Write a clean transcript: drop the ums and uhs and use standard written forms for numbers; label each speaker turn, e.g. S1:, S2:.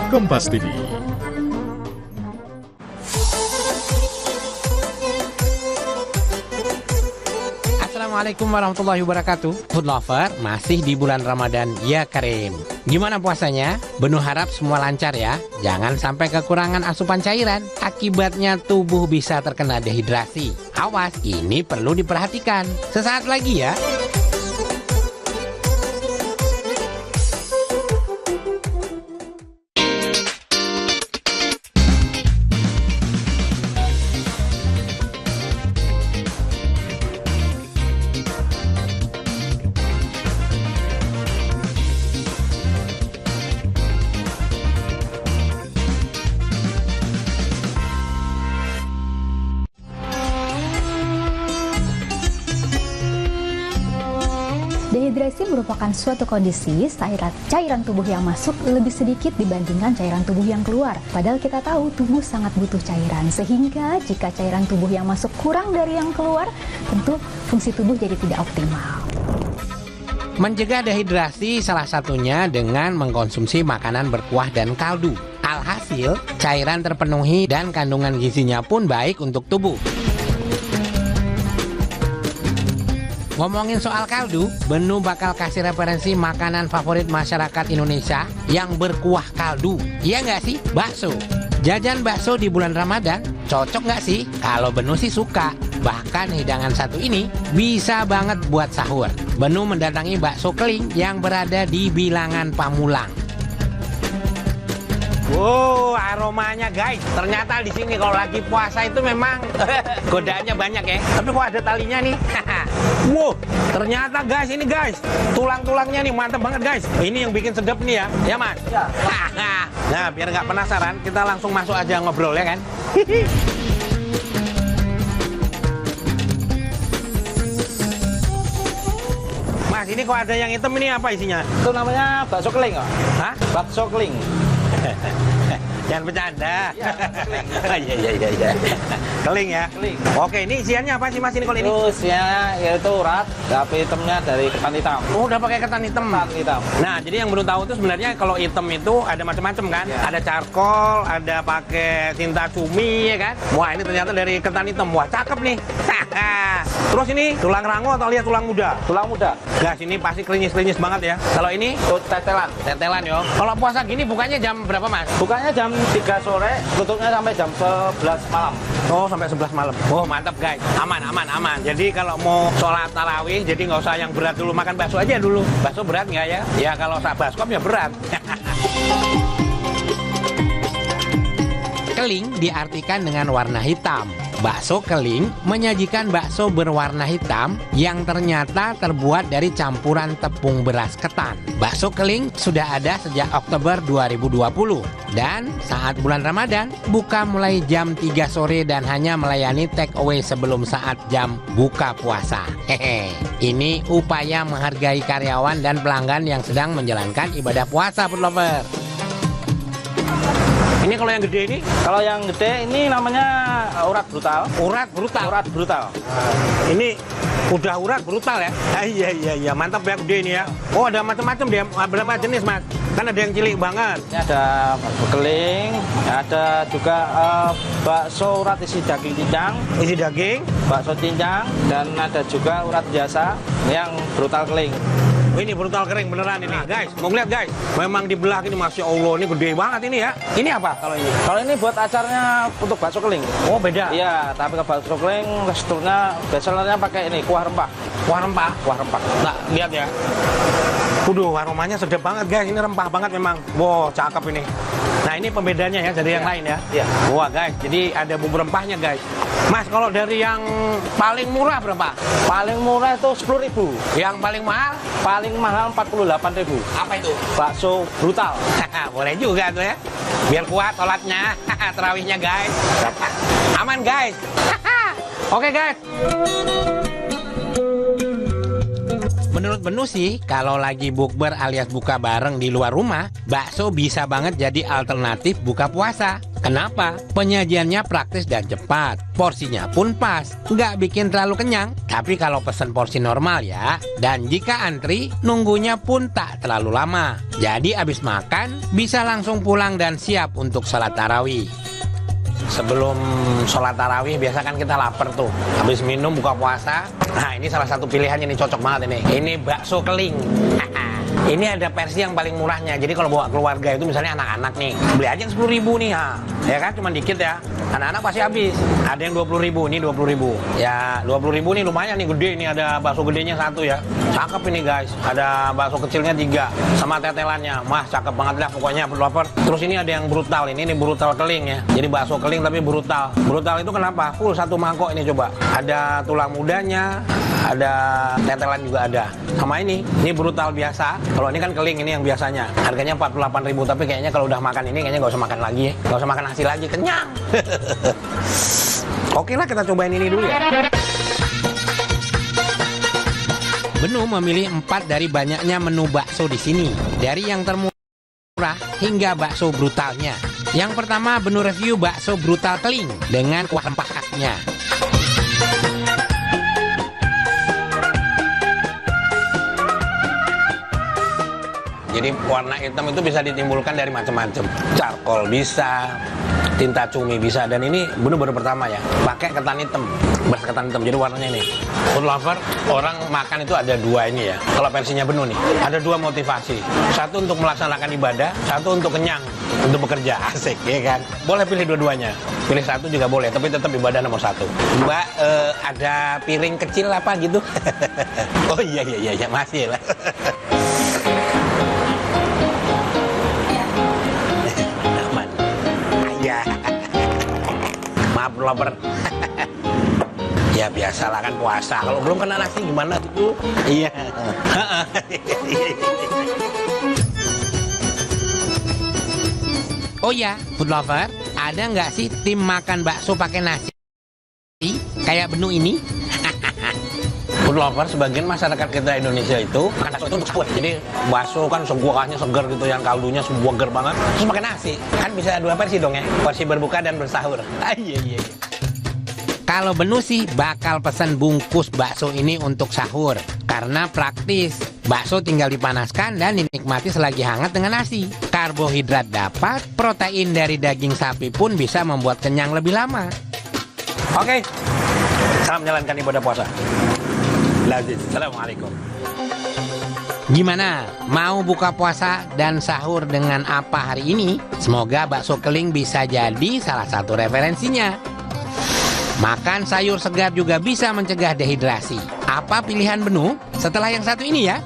S1: Kompas TV.
S2: Assalamualaikum warahmatullahi wabarakatuh. Food lover, masih di bulan Ramadan ya Karim. Gimana puasanya? Benu harap semua lancar ya. Jangan sampai kekurangan asupan cairan. Akibatnya tubuh bisa terkena dehidrasi. Awas, ini perlu diperhatikan. Sesaat lagi ya.
S3: Dehidrasi merupakan suatu kondisi cairan tubuh yang masuk lebih sedikit dibandingkan cairan tubuh yang keluar. Padahal kita tahu tubuh sangat butuh cairan, sehingga jika cairan tubuh yang masuk kurang dari yang keluar, tentu fungsi tubuh jadi tidak optimal.
S2: Mencegah dehidrasi salah satunya dengan mengkonsumsi makanan berkuah dan kaldu. Alhasil, cairan terpenuhi dan kandungan gizinya pun baik untuk tubuh. Ngomongin soal kaldu, Benu bakal kasih referensi makanan favorit masyarakat Indonesia yang berkuah kaldu. Iya nggak sih? Bakso. Jajan bakso di bulan Ramadan, cocok nggak sih? Kalau Benu sih suka. Bahkan hidangan satu ini bisa banget buat sahur. Benu mendatangi bakso keling yang berada di Bilangan Pamulang. Wow, aromanya guys. Ternyata di sini kalau lagi puasa itu memang godaannya banyak ya. Tapi kok ada talinya nih. Wow, ternyata guys ini guys, tulang-tulangnya nih mantap banget guys. Ini yang bikin sedap nih ya, ya mas? Ya. Nah, biar nggak penasaran, kita langsung masuk aja ngobrol ya kan? Mas, ini kok ada yang hitam, ini apa isinya?
S4: Itu namanya bakso keling, kok.
S2: Hah?
S4: Bakso keling.
S2: Jangan bercanda.
S4: Iya.
S2: Iya. Keling ya?
S4: Keling.
S2: Oke, ini isiannya apa sih mas ini kalau ini?
S4: Itu isiannya yaitu urat, tapi hitamnya dari ketan hitam.
S2: Oh, udah pakai ketan hitam.
S4: Ketan hitam.
S2: Nah, jadi yang belum tahu itu sebenarnya kalau hitam itu ada macam-macam kan?
S4: Ya.
S2: Ada charcoal, ada pakai tinta cumi ya kan? Wah, ini ternyata dari ketan hitam. Wah, cakep nih. Terus ini tulang rangu atau lihat tulang muda?
S4: Tulang muda.
S2: Gas, ini pasti klinis-klinis banget ya. Kalau ini
S4: Itu tetelan.
S2: tetelan yo. Kalau puasa gini bukanya jam berapa mas?
S4: Bukanya jam 3 sore, tutupnya sampai jam 11 malam.
S2: Oh, sampai 11 malam. Oh, mantap guys. Aman. Jadi kalau mau sholat tarawih, jadi nggak usah yang berat dulu. Makan bakso aja dulu. Bakso berat nggak ya? Ya kalau sak baskom ya berat. Keling diartikan dengan warna hitam. Bakso keling menyajikan bakso berwarna hitam yang ternyata terbuat dari campuran tepung beras ketan. Bakso keling sudah ada sejak Oktober 2020 dan saat bulan Ramadan buka mulai jam 3 sore dan hanya melayani take away sebelum saat jam buka puasa. Hehe. Ini upaya menghargai karyawan dan pelanggan yang sedang menjalankan ibadah puasa, food lover. Ini kalau yang gede ini?
S4: Kalau yang gede ini namanya urat brutal.
S2: Urat brutal.
S4: Urat brutal.
S2: Ini udah urat brutal ya? Iya, mantap ya gede ini ya. Oh, ada macam-macam dia. Berapa jenis mas? Kan ada yang cilik banget.
S4: Ini ada bakso keling, ada juga bakso urat isi daging cincang.
S2: Isi daging.
S4: Bakso cincang, dan ada juga urat biasa yang brutal keling.
S2: Ini brutal kering beneran ini. Guys, mau lihat guys. Memang dibelah ini, Masya Allah, ini gede banget ini ya. Ini apa kalau ini?
S4: Kalau ini buat acaranya untuk bakso keling.
S2: Oh, beda.
S4: Iya, tapi ke bakso keling teksturnya bestsellernya pakai ini kuah rempah.
S2: Kuah rempah.
S4: Kuah rempah.
S2: Nah, lihat ya. Waduh, aromanya sedap banget guys. Ini rempah banget memang. Wow, cakep ini. Nah, ini pembedanya ya dari yang lain ya.
S4: Iya.
S2: Wah guys, jadi ada bumbu rempahnya guys. Mas, kalau dari yang paling murah berapa?
S4: Paling murah itu 10.000.
S2: Yang paling mahal?
S4: Paling mahal 48.000.
S2: Apa itu?
S4: Bakso brutal.
S2: Boleh juga tuh ya. Biar kuat sholatnya, terawihnya guys. Aman guys. Oke guys. Menurut Benu sih, kalau lagi bukber alias buka bareng di luar rumah, bakso bisa banget jadi alternatif buka puasa. Kenapa? Penyajiannya praktis dan cepat, porsinya pun pas, nggak bikin terlalu kenyang. Tapi kalau pesen porsi normal ya, dan jika antri, nunggunya pun tak terlalu lama. Jadi abis makan, bisa langsung pulang dan siap untuk sholat tarawih. Sebelum sholat tarawih biasa kan kita lapar tuh, habis minum buka puasa. Nah ini salah satu pilihannya nih, cocok banget ini. Ini bakso keling. Ini ada versi yang paling murahnya. Jadi kalau bawa keluarga itu misalnya anak-anak nih, beli aja 10.000 nih ha. Ya kan cuma dikit ya. Anak-anak pasti habis. Ada yang 20.000, ini 20.000. Ya 20.000 nih lumayan nih, gede ini, ada bakso gedenya 1 ya. Cakep ini guys. Ada bakso kecilnya 3 sama tetelannya. Mah cakep banget lah pokoknya food lover. Terus ini ada yang brutal, ini brutal keling ya. Jadi bakso keling tapi brutal. Brutal itu kenapa? Full 1 mangkok ini coba. Ada tulang mudanya, ada tetelan juga ada. Sama ini brutal biasa. Kalau ini kan keling, ini yang biasanya. Harganya 48.000, tapi kayaknya kalau udah makan ini kayaknya nggak usah makan lagi ya. Nggak usah makan nasi lagi, kenyang. Oke lah, kita cobain ini dulu ya. Benu memilih 4 dari banyaknya menu bakso di sini. Dari yang termurah hingga bakso brutalnya. Yang pertama, Benu review bakso brutal keling dengan kuah rempah khasnya. Jadi warna hitam itu bisa ditimbulkan dari macam-macam. Charcoal bisa, tinta cumi bisa, dan ini Benu baru pertama ya pakai ketan hitam, beras ketan hitam. Jadi warnanya ini. Food lover, orang makan itu ada 2 ini ya. Kalau versinya Benu nih, ada 2 motivasi. Satu untuk melaksanakan ibadah, satu untuk kenyang, untuk bekerja. Asik, ya kan? Boleh pilih dua-duanya. Pilih satu juga boleh, tapi tetap ibadah nomor 1. Mbak, ada piring kecil apa gitu? Oh iya, masih lah. Maaf lover. Ya biasalah kan puasa. Kalau belum kena nasi gimana tuh? Iya. Oh ya, food lover, ada nggak sih tim makan bakso pakai nasi kayak Benu ini? Food lover, sebagian masyarakat kita Indonesia itu makan bakso itu untuk sahur. Jadi bakso kan kuahnya segar gitu, yang kaldunya segar banget. Terus pakai nasi, kan bisa 2 versi dong ya, versi berbuka dan bersahur. Iya. Kalau Benu sih bakal pesan bungkus bakso ini untuk sahur karena praktis. Bakso tinggal dipanaskan dan dinikmati selagi hangat dengan nasi. Karbohidrat dapat, protein dari daging sapi pun bisa membuat kenyang lebih lama. Oke, salam menjalankan ibadah puasa. Assalamualaikum. Gimana? Mau buka puasa dan sahur dengan apa hari ini? Semoga bakso keling bisa jadi salah satu referensinya. Makan sayur segar juga bisa mencegah dehidrasi. Apa pilihan Benu setelah yang satu ini ya?